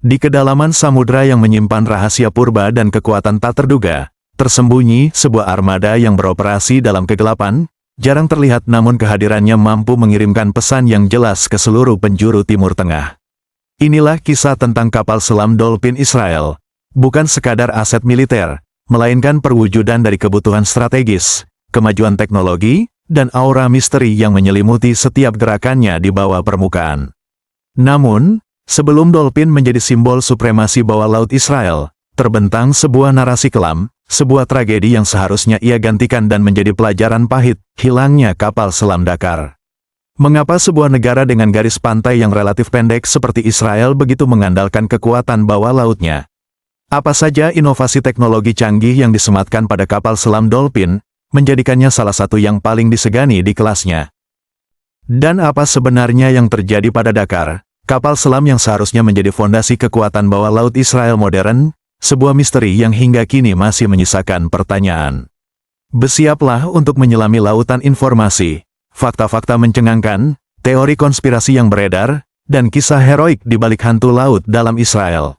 Di kedalaman samudra yang menyimpan rahasia purba dan kekuatan tak terduga, tersembunyi sebuah armada yang beroperasi dalam kegelapan, jarang terlihat namun kehadirannya mampu mengirimkan pesan yang jelas ke seluruh penjuru Timur Tengah. Inilah kisah tentang kapal selam Dolphin Israel. Bukan sekadar aset militer, melainkan perwujudan dari kebutuhan strategis, kemajuan teknologi, dan aura misteri yang menyelimuti setiap gerakannya di bawah permukaan. Namun, sebelum Dolphin menjadi simbol supremasi bawah laut Israel, terbentang sebuah narasi kelam, sebuah tragedi yang seharusnya ia gantikan dan menjadi pelajaran pahit, hilangnya kapal selam Dakar. Mengapa sebuah negara dengan garis pantai yang relatif pendek seperti Israel begitu mengandalkan kekuatan bawah lautnya? Apa saja inovasi teknologi canggih yang disematkan pada kapal selam Dolphin, menjadikannya salah satu yang paling disegani di kelasnya? Dan apa sebenarnya yang terjadi pada Dakar, kapal selam yang seharusnya menjadi fondasi kekuatan bawah laut Israel modern? Sebuah misteri yang hingga kini masih menyisakan pertanyaan. Bersiaplah untuk menyelami lautan informasi, fakta-fakta mencengangkan, teori konspirasi yang beredar, dan kisah heroik di balik hantu laut dalam Israel.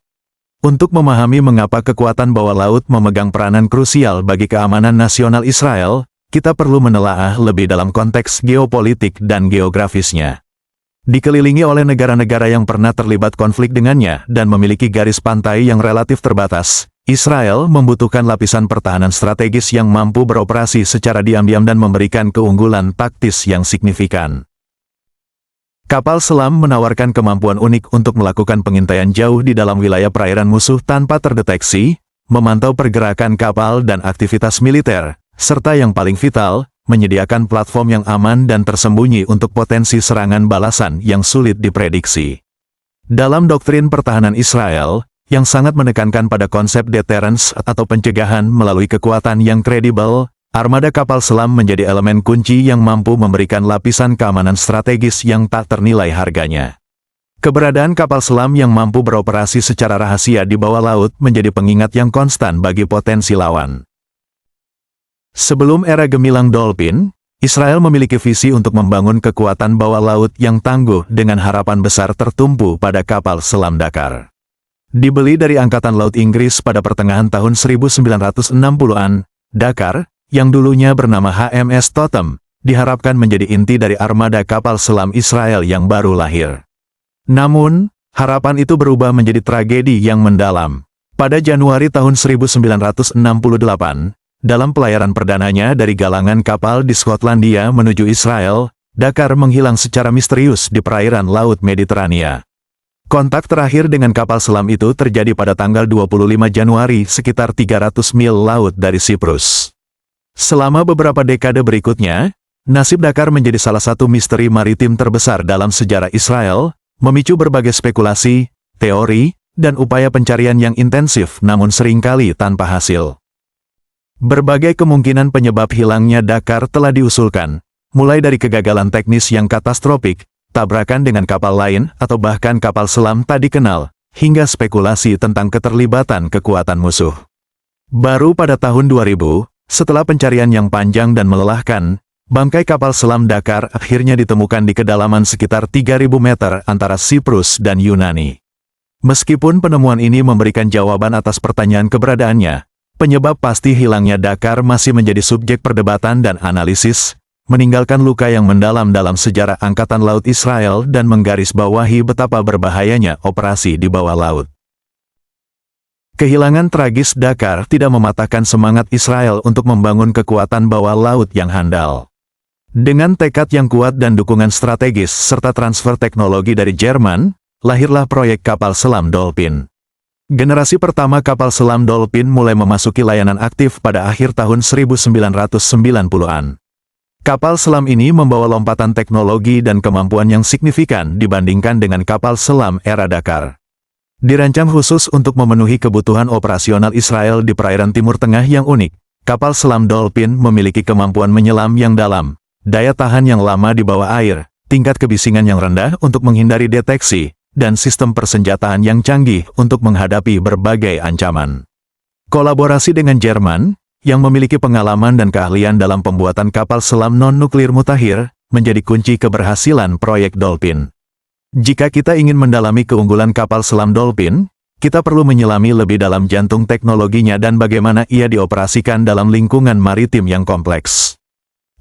Untuk memahami mengapa kekuatan bawah laut memegang peranan krusial bagi keamanan nasional Israel, kita perlu menelaah lebih dalam konteks geopolitik dan geografisnya. Dikelilingi oleh negara-negara yang pernah terlibat konflik dengannya dan memiliki garis pantai yang relatif terbatas, Israel membutuhkan lapisan pertahanan strategis yang mampu beroperasi secara diam-diam dan memberikan keunggulan taktis yang signifikan. Kapal selam menawarkan kemampuan unik untuk melakukan pengintaian jauh di dalam wilayah perairan musuh tanpa terdeteksi, memantau pergerakan kapal dan aktivitas militer, serta yang paling vital, menyediakan platform yang aman dan tersembunyi untuk potensi serangan balasan yang sulit diprediksi. Dalam doktrin pertahanan Israel, yang sangat menekankan pada konsep deterrence atau pencegahan melalui kekuatan yang kredibel, armada kapal selam menjadi elemen kunci yang mampu memberikan lapisan keamanan strategis yang tak ternilai harganya. Keberadaan kapal selam yang mampu beroperasi secara rahasia di bawah laut menjadi pengingat yang konstan bagi potensi lawan. Sebelum era gemilang Dolphin, Israel memiliki visi untuk membangun kekuatan bawah laut yang tangguh dengan harapan besar tertumpu pada kapal selam Dakar. Dibeli dari Angkatan Laut Inggris pada pertengahan tahun 1960-an, Dakar, yang dulunya bernama HMS Totem, diharapkan menjadi inti dari armada kapal selam Israel yang baru lahir. Namun, harapan itu berubah menjadi tragedi yang mendalam. Pada Januari tahun 1968, dalam pelayaran perdananya dari galangan kapal di Skotlandia menuju Israel, Dakar menghilang secara misterius di perairan Laut Mediterania. Kontak terakhir dengan kapal selam itu terjadi pada tanggal 25 Januari sekitar 300 mil laut dari Siprus. Selama beberapa dekade berikutnya, nasib Dakar menjadi salah satu misteri maritim terbesar dalam sejarah Israel, memicu berbagai spekulasi, teori, dan upaya pencarian yang intensif namun seringkali tanpa hasil. Berbagai kemungkinan penyebab hilangnya Dakar telah diusulkan, mulai dari kegagalan teknis yang katastrofik, tabrakan dengan kapal lain, atau bahkan kapal selam tak dikenal, hingga spekulasi tentang keterlibatan kekuatan musuh. Baru pada tahun 2000, setelah pencarian yang panjang dan melelahkan, bangkai kapal selam Dakar akhirnya ditemukan di kedalaman sekitar 3.000 meter antara Siprus dan Yunani. Meskipun penemuan ini memberikan jawaban atas pertanyaan keberadaannya, penyebab pasti hilangnya Dakar masih menjadi subjek perdebatan dan analisis, meninggalkan luka yang mendalam dalam sejarah Angkatan Laut Israel dan menggarisbawahi betapa berbahayanya operasi di bawah laut. Kehilangan tragis Dakar tidak mematahkan semangat Israel untuk membangun kekuatan bawah laut yang handal. Dengan tekad yang kuat dan dukungan strategis serta transfer teknologi dari Jerman, lahirlah proyek kapal selam Dolphin. Generasi pertama kapal selam Dolphin mulai memasuki layanan aktif pada akhir tahun 1990-an. Kapal selam ini membawa lompatan teknologi dan kemampuan yang signifikan dibandingkan dengan kapal selam era Dakar. Dirancang khusus untuk memenuhi kebutuhan operasional Israel di perairan Timur Tengah yang unik, kapal selam Dolphin memiliki kemampuan menyelam yang dalam, daya tahan yang lama di bawah air, tingkat kebisingan yang rendah untuk menghindari deteksi, dan sistem persenjataan yang canggih untuk menghadapi berbagai ancaman. Kolaborasi dengan Jerman, yang memiliki pengalaman dan keahlian dalam pembuatan kapal selam non-nuklir mutakhir, menjadi kunci keberhasilan proyek Dolphin. Jika kita ingin mendalami keunggulan kapal selam Dolphin, kita perlu menyelami lebih dalam jantung teknologinya dan bagaimana ia dioperasikan dalam lingkungan maritim yang kompleks.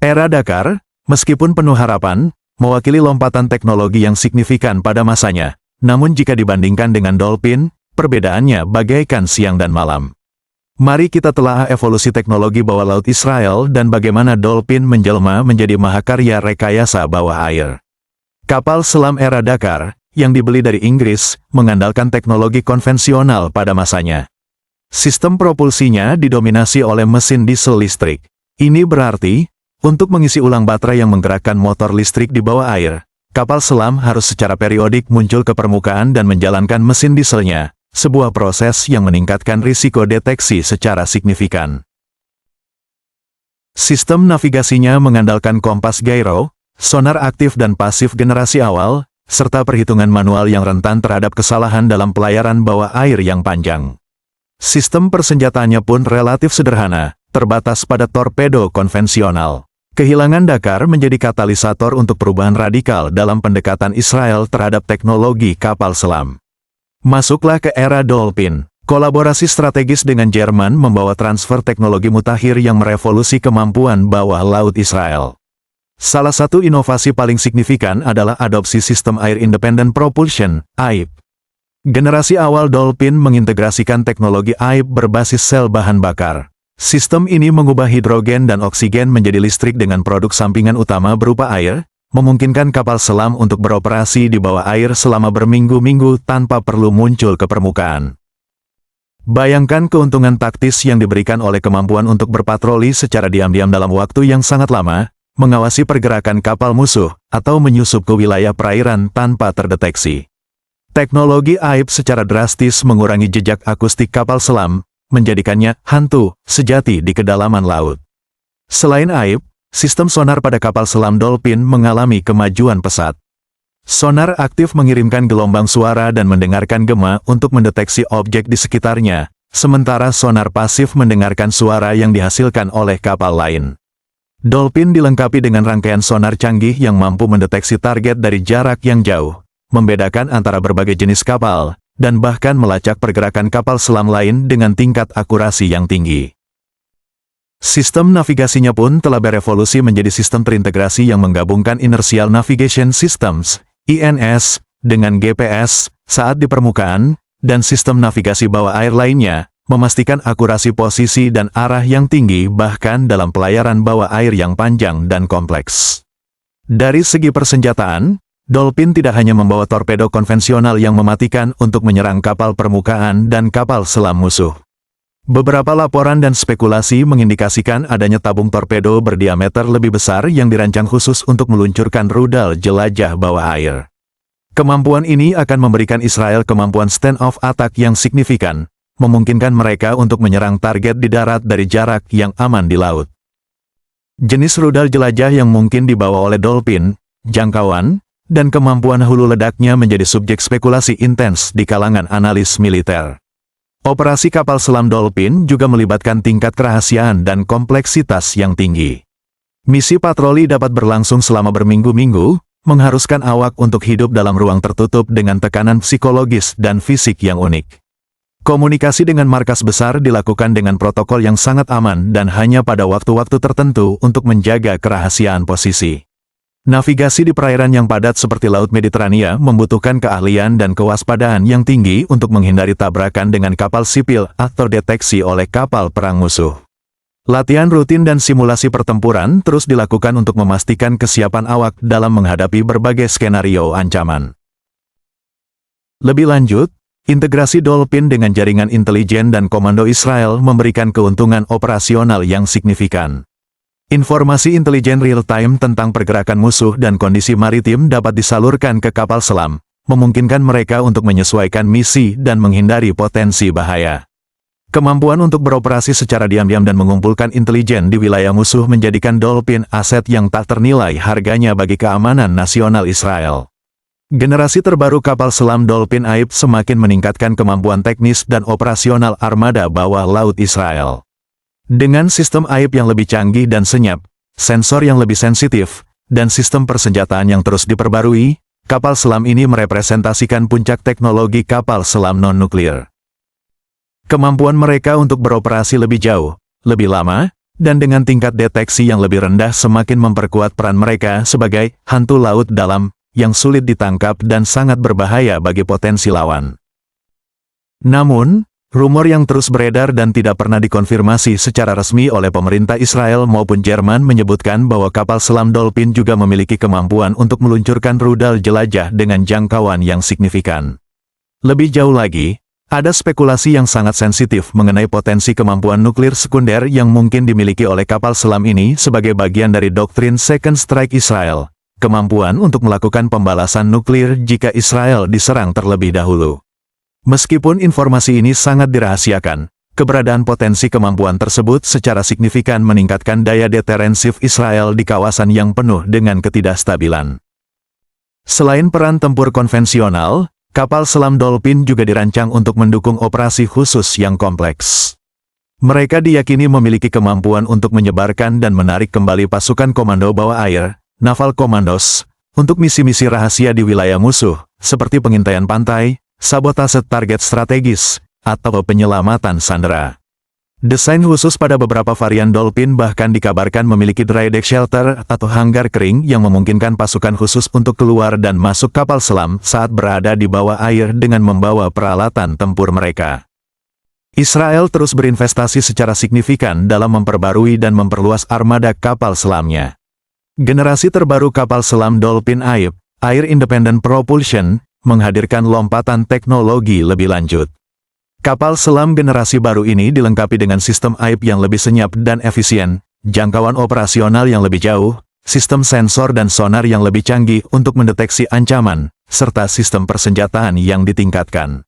Era Dakar, meskipun penuh harapan, mewakili lompatan teknologi yang signifikan pada masanya. Namun jika dibandingkan dengan Dolphin, perbedaannya bagaikan siang dan malam. Mari kita telah evolusi teknologi bawah laut Israel dan bagaimana Dolphin menjelma menjadi mahakarya rekayasa bawah air. Kapal selam era Dakar, yang dibeli dari Inggris, mengandalkan teknologi konvensional pada masanya. Sistem propulsinya didominasi oleh mesin diesel listrik. Ini berarti, untuk mengisi ulang baterai yang menggerakkan motor listrik di bawah air, kapal selam harus secara periodik muncul ke permukaan dan menjalankan mesin dieselnya, sebuah proses yang meningkatkan risiko deteksi secara signifikan. Sistem navigasinya mengandalkan kompas gyro, sonar aktif dan pasif generasi awal, serta perhitungan manual yang rentan terhadap kesalahan dalam pelayaran bawah air yang panjang. Sistem persenjataannya pun relatif sederhana, terbatas pada torpedo konvensional. Kehilangan Dakar menjadi katalisator untuk perubahan radikal dalam pendekatan Israel terhadap teknologi kapal selam. Masuklah ke era Dolphin. Kolaborasi strategis dengan Jerman membawa transfer teknologi mutakhir yang merevolusi kemampuan bawah laut Israel. Salah satu inovasi paling signifikan adalah adopsi sistem Air Independent Propulsion, AIP. Generasi awal Dolphin mengintegrasikan teknologi AIP berbasis sel bahan bakar. Sistem ini mengubah hidrogen dan oksigen menjadi listrik dengan produk sampingan utama berupa air, memungkinkan kapal selam untuk beroperasi di bawah air selama berminggu-minggu tanpa perlu muncul ke permukaan. Bayangkan keuntungan taktis yang diberikan oleh kemampuan untuk berpatroli secara diam-diam dalam waktu yang sangat lama, mengawasi pergerakan kapal musuh, atau menyusup ke wilayah perairan tanpa terdeteksi. Teknologi AIP secara drastis mengurangi jejak akustik kapal selam, menjadikannya hantu sejati di kedalaman laut. Selain AIP, sistem sonar pada kapal selam Dolphin mengalami kemajuan pesat. Sonar aktif mengirimkan gelombang suara dan mendengarkan gema untuk mendeteksi objek di sekitarnya, sementara sonar pasif mendengarkan suara yang dihasilkan oleh kapal lain. Dolphin dilengkapi dengan rangkaian sonar canggih yang mampu mendeteksi target dari jarak yang jauh, membedakan antara berbagai jenis kapal, dan bahkan melacak pergerakan kapal selam lain dengan tingkat akurasi yang tinggi. Sistem navigasinya pun telah berevolusi menjadi sistem terintegrasi yang menggabungkan Inertial Navigation Systems, INS, dengan GPS, saat di permukaan, dan sistem navigasi bawah air lainnya, memastikan akurasi posisi dan arah yang tinggi bahkan dalam pelayaran bawah air yang panjang dan kompleks. Dari segi persenjataan, Dolphin tidak hanya membawa torpedo konvensional yang mematikan untuk menyerang kapal permukaan dan kapal selam musuh. Beberapa laporan dan spekulasi mengindikasikan adanya tabung torpedo berdiameter lebih besar yang dirancang khusus untuk meluncurkan rudal jelajah bawah air. Kemampuan ini akan memberikan Israel kemampuan stand-off attack yang signifikan, memungkinkan mereka untuk menyerang target di darat dari jarak yang aman di laut. Jenis rudal jelajah yang mungkin dibawa oleh Dolphin, jangkauan, dan kemampuan hulu ledaknya menjadi subjek spekulasi intens di kalangan analis militer. Operasi kapal selam Dolphin juga melibatkan tingkat kerahasiaan dan kompleksitas yang tinggi. Misi patroli dapat berlangsung selama berminggu-minggu, mengharuskan awak untuk hidup dalam ruang tertutup dengan tekanan psikologis dan fisik yang unik. Komunikasi dengan markas besar dilakukan dengan protokol yang sangat aman dan hanya pada waktu-waktu tertentu untuk menjaga kerahasiaan posisi. Navigasi di perairan yang padat seperti Laut Mediterania membutuhkan keahlian dan kewaspadaan yang tinggi untuk menghindari tabrakan dengan kapal sipil atau deteksi oleh kapal perang musuh. Latihan rutin dan simulasi pertempuran terus dilakukan untuk memastikan kesiapan awak dalam menghadapi berbagai skenario ancaman. Lebih lanjut, integrasi Dolphin dengan jaringan intelijen dan komando Israel memberikan keuntungan operasional yang signifikan. Informasi intelijen real-time tentang pergerakan musuh dan kondisi maritim dapat disalurkan ke kapal selam, memungkinkan mereka untuk menyesuaikan misi dan menghindari potensi bahaya. Kemampuan untuk beroperasi secara diam-diam dan mengumpulkan intelijen di wilayah musuh menjadikan Dolphin aset yang tak ternilai harganya bagi keamanan nasional Israel. Generasi terbaru kapal selam Dolphin AIP semakin meningkatkan kemampuan teknis dan operasional armada bawah laut Israel. Dengan sistem AIP yang lebih canggih dan senyap, sensor yang lebih sensitif, dan sistem persenjataan yang terus diperbarui, kapal selam ini merepresentasikan puncak teknologi kapal selam non-nuklir. Kemampuan mereka untuk beroperasi lebih jauh, lebih lama, dan dengan tingkat deteksi yang lebih rendah semakin memperkuat peran mereka sebagai hantu laut dalam yang sulit ditangkap dan sangat berbahaya bagi potensi lawan. Namun, rumor yang terus beredar dan tidak pernah dikonfirmasi secara resmi oleh pemerintah Israel maupun Jerman menyebutkan bahwa kapal selam Dolphin juga memiliki kemampuan untuk meluncurkan rudal jelajah dengan jangkauan yang signifikan. Lebih jauh lagi, ada spekulasi yang sangat sensitif mengenai potensi kemampuan nuklir sekunder yang mungkin dimiliki oleh kapal selam ini sebagai bagian dari doktrin Second Strike Israel, kemampuan untuk melakukan pembalasan nuklir jika Israel diserang terlebih dahulu. Meskipun informasi ini sangat dirahasiakan, keberadaan potensi kemampuan tersebut secara signifikan meningkatkan daya deterensif Israel di kawasan yang penuh dengan ketidakstabilan. Selain peran tempur konvensional, kapal selam Dolphin juga dirancang untuk mendukung operasi khusus yang kompleks. Mereka diyakini memiliki kemampuan untuk menyebarkan dan menarik kembali pasukan komando bawah air, naval commandos, untuk misi-misi rahasia di wilayah musuh, seperti pengintaian pantai, sabotase target strategis, atau penyelamatan sandera. Desain khusus pada beberapa varian Dolphin bahkan dikabarkan memiliki dry deck shelter atau hanggar kering yang memungkinkan pasukan khusus untuk keluar dan masuk kapal selam saat berada di bawah air dengan membawa peralatan tempur mereka. Israel terus berinvestasi secara signifikan dalam memperbarui dan memperluas armada kapal selamnya. Generasi terbaru kapal selam Dolphin AIP, Air Independent Propulsion, menghadirkan lompatan teknologi lebih lanjut. Kapal selam generasi baru ini dilengkapi dengan sistem AIP yang lebih senyap dan efisien, jangkauan operasional yang lebih jauh, sistem sensor dan sonar yang lebih canggih untuk mendeteksi ancaman, serta sistem persenjataan yang ditingkatkan.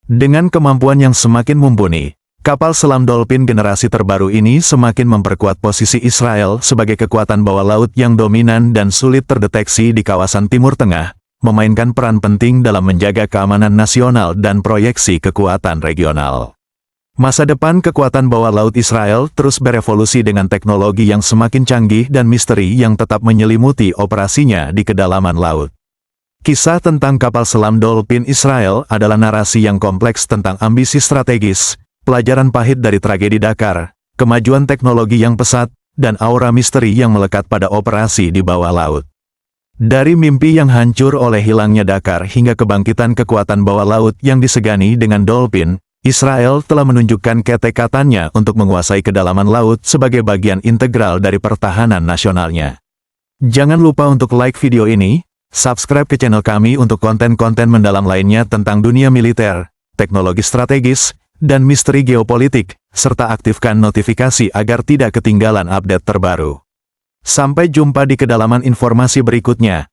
Dengan kemampuan yang semakin mumpuni, kapal selam Dolphin generasi terbaru ini semakin memperkuat posisi Israel sebagai kekuatan bawah laut yang dominan dan sulit terdeteksi di kawasan Timur Tengah, memainkan peran penting dalam menjaga keamanan nasional dan proyeksi kekuatan regional. Masa depan kekuatan bawah laut Israel terus berevolusi dengan teknologi yang semakin canggih dan misteri yang tetap menyelimuti operasinya di kedalaman laut. Kisah tentang kapal selam Dolphin Israel adalah narasi yang kompleks tentang ambisi strategis, pelajaran pahit dari tragedi Dakar, kemajuan teknologi yang pesat, dan aura misteri yang melekat pada operasi di bawah laut. Dari mimpi yang hancur oleh hilangnya Dakar hingga kebangkitan kekuatan bawah laut yang disegani dengan Dolphin, Israel telah menunjukkan ketekatannya untuk menguasai kedalaman laut sebagai bagian integral dari pertahanan nasionalnya. Jangan lupa untuk like video ini, subscribe ke channel kami untuk konten-konten mendalam lainnya tentang dunia militer, teknologi strategis, dan misteri geopolitik, serta aktifkan notifikasi agar tidak ketinggalan update terbaru. Sampai jumpa di kedalaman informasi berikutnya.